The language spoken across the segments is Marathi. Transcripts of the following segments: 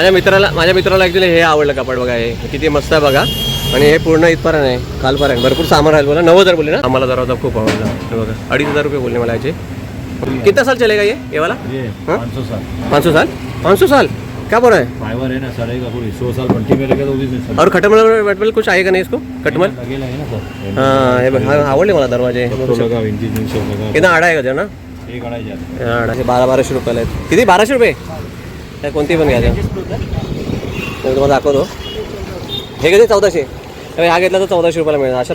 माझ्या मित्राला ॲक्च्युली हे आवडलं कपाट बघा. हे किती मस्त आहे बघा. आणि हे पूर्ण इथपर्यंत आहे, खालपर्यंत भरपूर सामान राहील. बोला 90,000 बोलले ना. आम्हाला दरवाजा खूप आवडला. हे बघा 2,500 रुपये बोलले मला याचे. कितना साल चलेगा ये वाला? 500 साल. 500 साल क्या बोल रहा है? फाइबर है ना, सड़ेगा पूरी 100 साल भट्टी में लगेगा तो भी. और खटमल वटमल कुछ आएगा नहीं इसको? खटमल लगेगा है ना सर. हाँ हे आवडले मला दरवाजे. लगा 20-300 लगा. कितना आडा आहे का जरा? एक अढाई जाते. आडा हे 1200 रुपयाला आहेत. किती? 1200 रुपये. काय कोणती पण घ्यायचं मी तुम्हाला दाखवतो. हे किती? 1400. हा घेतला तर 1400 रुपयाला मिळेल. अशा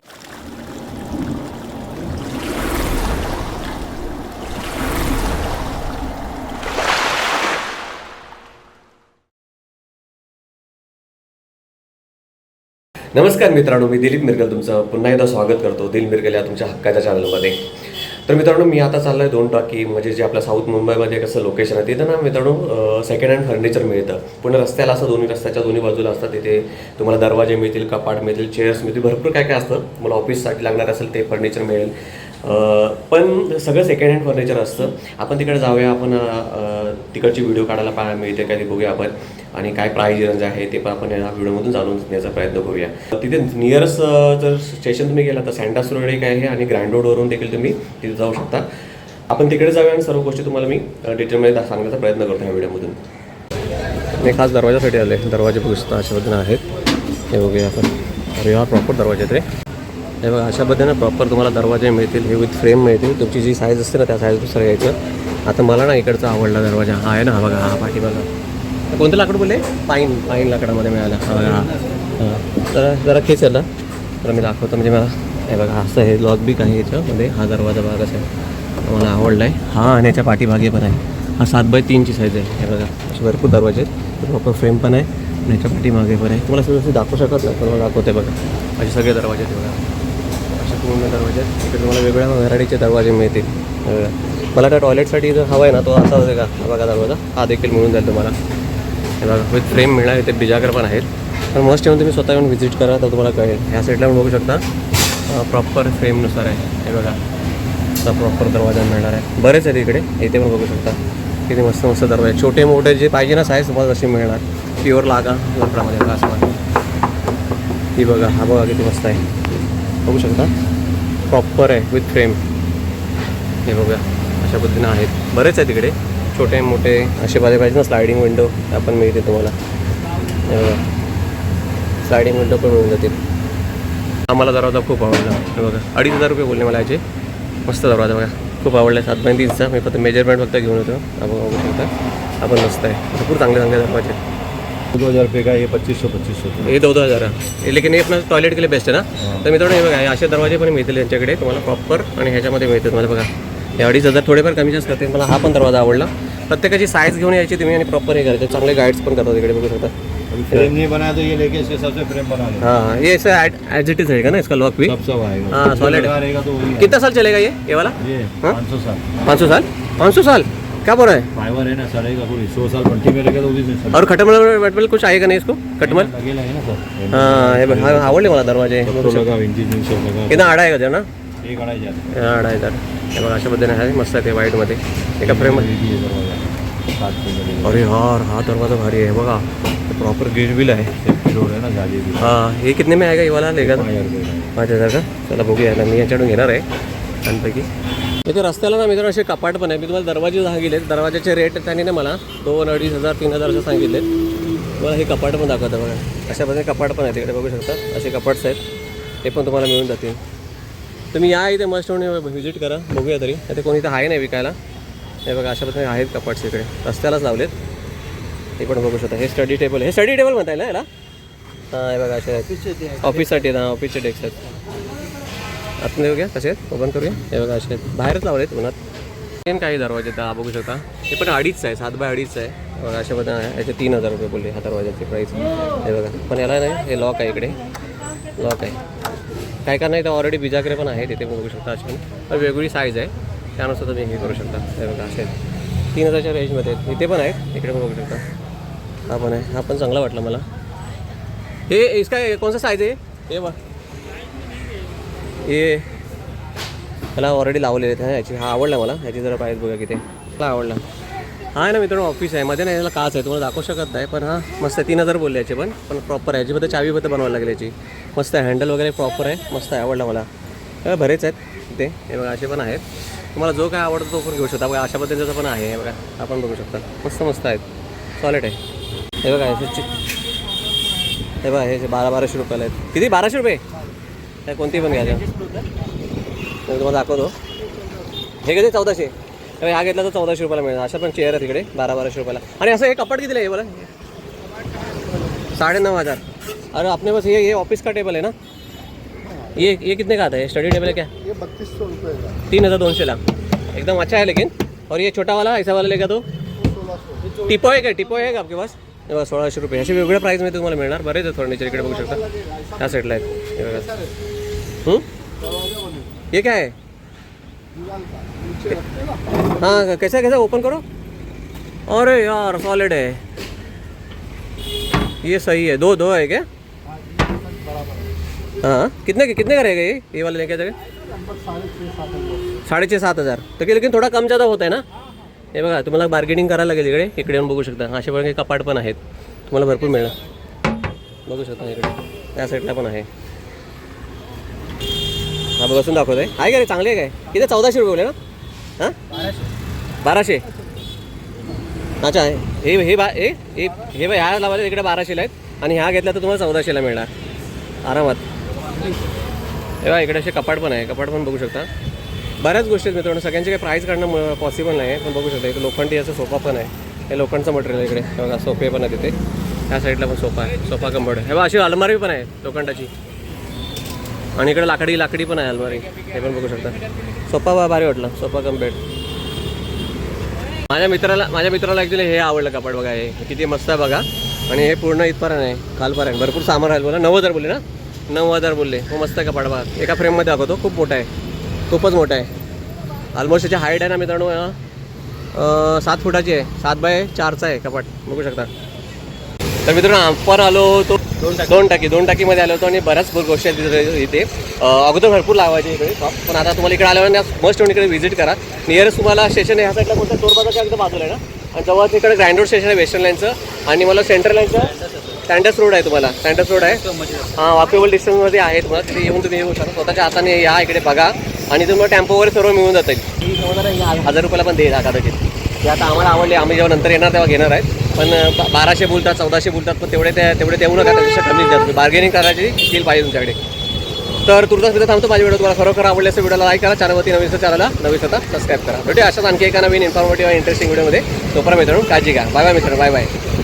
नमस्कार मित्रांनो, मी दिलीप मिरगल तुमचं पुन्हा एकदा स्वागत करतो दिल मिरगल या तुमच्या हक्काच्या चॅनलमध्ये. तर मित्रांनो, मी आता चाललो आहे 2 टाकी म्हणजे जे आपल्या साऊथ मुंबईमध्ये कसं लोकेशन आहे तिथं ना मित्रांनो सेकंड हँड फर्निचर मिळतं. पुन्हा रस्त्याला असं रस्त्याच्या दोन्ही बाजूला असतात. तिथे तुम्हाला दरवाजे मिळतील, कपाट मिळतील, चेअर्स मिळतील, भरपूर काय काय असतं. मला ऑफिससाठी लागणार असेल ते फर्निचर मिळेल. पण सगळं सेकंड हँड फर्निचर असतं. आपण तिकडे जाऊया, आपण तिकडची व्हिडिओ काढायला मिळते काय ते बघूया आपण. आणि काय प्राईज रेंज आहे ते पण आपण या व्हिडिओमधून जाणून घेण्याचा प्रयत्न करूया. तिथे नियरेस्ट जर स्टेशन तुम्ही गेला तर सँटास रोड एक आहे आणि ग्रँड रोडवरून देखील तुम्ही तिथे जाऊ शकता. आपण तिकडे जाऊया आणि सर्व गोष्टी तुम्हाला मी डिटेलमध्ये सांगण्याचा प्रयत्न करतो ह्या व्हिडिओमधून. मी खास दरवाजासाठी आले. दरवाजे बघू शकता अशा पद्धतीने आहेत. हे बघूया आपण. अरे हा प्रॉपर दरवाजे आहेत रे. हे बघा अशा पद्धतीने प्रॉपर तुम्हाला दरवाजे मिळतील. हे विथ फ्रेम मिळतील. तुमची जी साईज असते ना त्या साईजनुसार यायचं. आता मला ना इकडचा आवडला दरवाजा हा आहे ना. हा बघा, हा पाठी बघा. कोणतं लाकूड बोलले? पाईन लाकडामध्ये मिळाला. हां तर जरा खेच आला तर मी दाखवतो. म्हणजे मला हे बघा असं हे लॉकबिक आहे याच्यामध्ये. हा दरवाजा बघा कसा आहे, मला आवडला आहे हा. आणि याच्या पाठीमागे पण आहे. हा 7x3ची साईज आहे. हे बघा असे भरपूर दरवाजे आहेत. प्रॉपर फ्रेम पण आहे आणि याच्या पाठीमागे पण आहे. तुम्हाला असं जसं दाखवू शकत नाही पण मला दाखवते बघा. असे सगळे दरवाजे आहेत बघा. असे पूर्ण दरवाजे आहेत. इकडे तुम्हाला वेगवेगळ्या व्हरायटीचे दरवाजे मिळतील. मला त्या टॉयलेटसाठी जर हवा आहे ना तो असा होते का हा बघा दरवाजा. हा देखील मिळून जाईल तुम्हाला. हे बघा विथ फ्रेम मिळणार. इथे बिजागर पण आहेत. पण मस्ट येऊन तुम्ही स्वतः येऊन व्हिजिट करा तर तुम्हाला कळेल. ह्या साईडला पण बघू शकता प्रॉपर फ्रेमनुसार आहे. हे बघा असा प्रॉपर दरवाजा मिळणार आहे. बरेच आहेत इकडे. इथे पण बघू शकता किती मस्त मस्त दरवाजे. छोटे मोठे जे पाहिजे ना साईज तुम्हाला तशी मिळणार. प्युअर लाकडामध्ये बघा असं. ही बघा हा बघा किती मस्त आहे. बघू शकता प्रॉपर आहे विथ फ्रेम. हे बघा अशा पद्धतीने आहेत. बरेच आहेत तिकडे छोटे मोठे असे पाहिजे ना. स्लायडिंग विंडो आपण मिळते तुम्हाला. स्लायडिंग विंडो पण मिळून जातील. आम्हाला दरवाजा खूप आवडला. हे बघा 2,500 रुपये बोलले मला याचे. मस्त दरवाजा बघा खूप आवडला. 7x3चा. मी फक्त मेजरमेंट फक्त घेऊन येतो. आपण बघू शकता आपण मस्त आहे. भरपूर चांगले दरवाजे. 2,000 रुपये का ये 2500. ये 2,000 लेकिन हे अपना टॉयलेट के लिए बेस्ट आहे ना. तर मित्रांनो हे बघा असे दरवाजे पण मिळतील यांच्याकडे तुम्हाला प्रॉपर. आणि ह्याच्यामध्ये मिळतील तुम्हाला बघा. हे 2,500 थोडेफार कमी जास्त करते. मला हा पण दरवाजा आवडला. प्रत्येकाची साईज घेऊन यायची तुम्ही आणि प्रॉपर हे करायचे. चांगले गाईड्स पण करतात इकडे बघू शकता. फ्रेम नहीं बनाया तो ये लेके इसके हिसाब से फ्रेम बना लो. हाँ ये ऐसा एज इट इज रहेगा ना इसका लॉक भी. सब आएगा. हाँ सॉलिड रहेगा तो कितना साल चलेगा ये वाला? ये 500 साल. 500 साल क्या बोल रहा है? फाइबर है ना, सड़ेगा पूरी 100 साल भट्टी में लगेगा तो भी. और खटमल वटमल कुछ आएगा नहीं इसको? खटमल लगेगा है ना सर. हाँ आवडले मला दरवाजे. लगा 20-300 लगा. कितना आडा आहे का जरा? एक अढाई जाते. 2,500. हे बघा अशा पद्धतीने आहे. मस्त आहे ते व्हाईटमध्ये एका फ्रेममध्ये. अरे यार हा दरवाजा भारी आहे बघा. प्रॉपर गेट बिल आहे. रोड है ना जाली. हाँ ये कितने में आएगा ये वाला? लेगा 5,000 का. चला बघूया ना. मी याच्याकडून घेणार आहे छानपैकी. इथे रस्त्याला ना मित्रांनो असे कपाट पण आहे. मी तुम्हाला दरवाजे सांगितले. दरवाजाचे रेट त्यांनी ना मला 2,000, 2,500, 3,000 असं सांगितले. मला हे कपाट पण दाखवतं बघा. अशा पद्धतीने कपाट पण आहे तिकडे बघू शकता. असे कपाट्स आहेत. हे पण तुम्हाला मिळून जातील. तुम्ही या इथे मस्ट होऊन व्हिजिट करा बघूया तरी. इथे कोणी इथं आहे नाही विकायला. हे बघा अशा पद्धतीने आहेत कपाट्स इकडे रस्त्यालाच लावलेत. हे पण बघू शकता. हे स्टडी टेबल. हे स्टडी टेबल म्हणता येईल ना याला. हां हे बघा असे आहेत ऑफिससाठी. हां ऑफिसचे डेस्क आहेत. आतून येऊ घ्या कसे आहेत ओपन करूया. हे बघा असे आहेत. बाहेरच लावलेत उन्हात. सेम काही दरवाजे आहेत बघू शकता. हे पण 2.5 आहे. 7x2 आहे. बघा अशा पद्धतीने याचे 3,000 रुपये बोलले ह्या दरवाजाची प्राईस. हे बघा पण याला नाही हे लॉक आहे इकडे. लॉक आहे. काय का नाही तर ऑलरेडी बिजागरे पण आहे तिथे बघू शकता. अशी पण वेगवेगळी साईज आहे त्यानुसार तुम्ही हे करू शकता. हे बघा असे 3,000च्या रेंजमध्ये आहेत. इथे पण आहेत. इकडे पण बघू शकता. हा पण आहे. हा पण चांगला वाटला मला. हे इसका कौन सा साईज आहे? हे बघ हे मला ऑलरेडी लावलेले आहेत. ह्याची हा आवडला मला. ह्याची जरा प्राईस बघा किती मला आवडला. हा ना मित्रांनो ऑफिस आहे मध्ये नाही याला काच आहे तुम्हाला दाखवू शकत नाही पण हा मस्त आहे 3000 बोलले याचे पण प्रॉपर आहे याच्यामध्ये चावी बद्दल बनवायला लागली याची मस्त आहे हँडल वगैरे प्रॉपर आहे मस्त आहे आवडला मला बरेच आहेत ते हे बघा असे पण आहेत तुम्हाला जो काय आवडतो तो पण घेऊ शकता बघा अशा पद्धतीचं पण आहे हे बघा आपण बघू शकता मस्त मस्त आहेत सॉलिड आहे हे बघा हे बघा हे 1200 रुपयाला आहेत किती 1200 रुपये काय कोणती पण घ्यायचं मी तुम्हाला दाखवतो हे किती 1400 हा घेतला तर 1400 रुपयाला मिळेल अशा पण चेअर आहे तिकडे 1200 रुपयाला आणि असं हे कपाट कितीला आहे बोला 9500 अरे आपने बस ये ऑफिस का टेबल है ना ये कितने का आता है स्टडी टेबल है क्या ये 3200 रुपये का 3200 ला एकदम अच्छा है लेकिन और ये छोटा वाला ऐसा वाला लेगा तो 1600 टिपो है का आपके पास हे बघा 1600 रुपये असे वेगवेगळ्या प्राईजमध्ये तुम्हाला मिळणार बरेच आहेत फर्निचर इकडे बघू शकता ह्या साईडला आहेत हे बघा ये क्या है दीवार का नीचे रखते हैं ना हाँ कैसा कैसा ओपन करो अरे यार सॉलिड है ये सही है दो है क्या हाँ कितने का रहेगा ये वाले लेके जाएगा लगभग 6,500-7,000 6,500-7,000 तर लेकिन थोडा कम ज़्यादा होता है ना हे बघा तुम्हाला बार्गेनिंग करायला लागेल इकडे येऊन बघू शकता असे पण कपाट पण आहेत तुम्हाला भरपूर मिळणार बघू शकता इकडे त्या साईडला पण आहे हा बसून दाखवत आहे का रे चांगले आहे काय किती 1400 रुपये बोलले ना हां 1200 अच्छा हे हे बा हे बा ह्या लावायला इकडे 1200ला आहेत आणि ह्या घेतला तर तुम्हाला 1400ला मिळणार आरामात हे बघा इकडे असे कपाट पण आहे कपाट पण बघू शकता बऱ्याच गोष्टी आहेत मित्रांनो सगळ्यांचे काही प्राईस काढणं पॉसिबल नाही आहे पण बघू शकता इथे लोखंडी असं सोफा पण आहे हे लोखंडचं मटेरियल इकडे हे बघा सोफे पण आहे तिथे ह्या साईडला पण सोफा आहे सोफा कम्बर्ड हे बघा अशी अलमारी पण आहे लोखंडाची आणि इकडे लाकडी पण आहे अलमारी हे पण बघू शकता सोफा भारी वाटला सोफा कम बेड माझ्या मित्राला ॲक्च्युली हे आवडलं कपाट बघा हे किती मस्त आहे बघा आणि हे पूर्ण इथपर्यंत आहे खालपर्यंत भरपूर सामान राहील बोला 9000 बोलले ना 9000 बोलले हो मस्त आहे कपाट बघा एका फ्रेममध्ये दाखवतो खूप मोठा आहे खूपच मोठा आहे ऑलमोस्ट याची हाईट आहे ना मित्रांनो 7 फुटाची आहे 7 बाय 4चा आहे कपाट बघू शकता तर मित्रांनो आपण आलो तो दोन टाकीमध्ये आलो होतो आणि बऱ्याच गोष्टी आहेत इथे अगोदर भरपूर लावायचे इकडे पण आता तुम्हाला इकडे आल्यावर मस्ट येऊन इकडे व्हिजिट करा नियरेस्ट तुम्हाला स्टेशन आहे ह्या साईडला कोणत्या चोरबाजारच्या अगदी बाजूला आहे ना आणि जवळ इकडे ग्रँड रोड स्टेशन आहे वेस्टर्न लाईनचं आणि मला सेंट्रल लाईनचं सँडस रोड आहे तुम्हाला सँडस रोड आहे हां वॉकेबल डिस्टन्समध्ये आहे तुम्हाला तिथे येऊन तुम्ही येऊ शकता स्वतःच्या हाताने या इकडे बघा आणि तुम्हाला टेम्पो वगैरे सर्व मिळून जातं 1000 रुपयाला पण देईल कदाचित ते आता आम्हाला आवडले आम्ही जेव्हा नंतर येणार तेव्हा घेणार आहेत पण 1200 बोलतात 1400 बोलतात पण तेवढे देऊ नका त्याच्यापेक्षा कमी द्या तुम्ही बार्गेनिंग करायची स्किल पाहिजे तुमच्याकडे तर तुर्तास मित्र थांबतो माझ्या व्हिडिओ तुम्हाला खरोखर आवडले असेल व्हिडिओला लाईक करा चॅनलवरती चॅनलला सबस्क्राईब करा भेटूया अशाच आणखी एका नवीन इन्फॉर्मेटिव्ह आणि इंटरेस्टिंग व्हिडिओमध्ये तोपर्यंत मित्रांनो काळजी घ्या बाय बाय मित्रांनो बाय बाय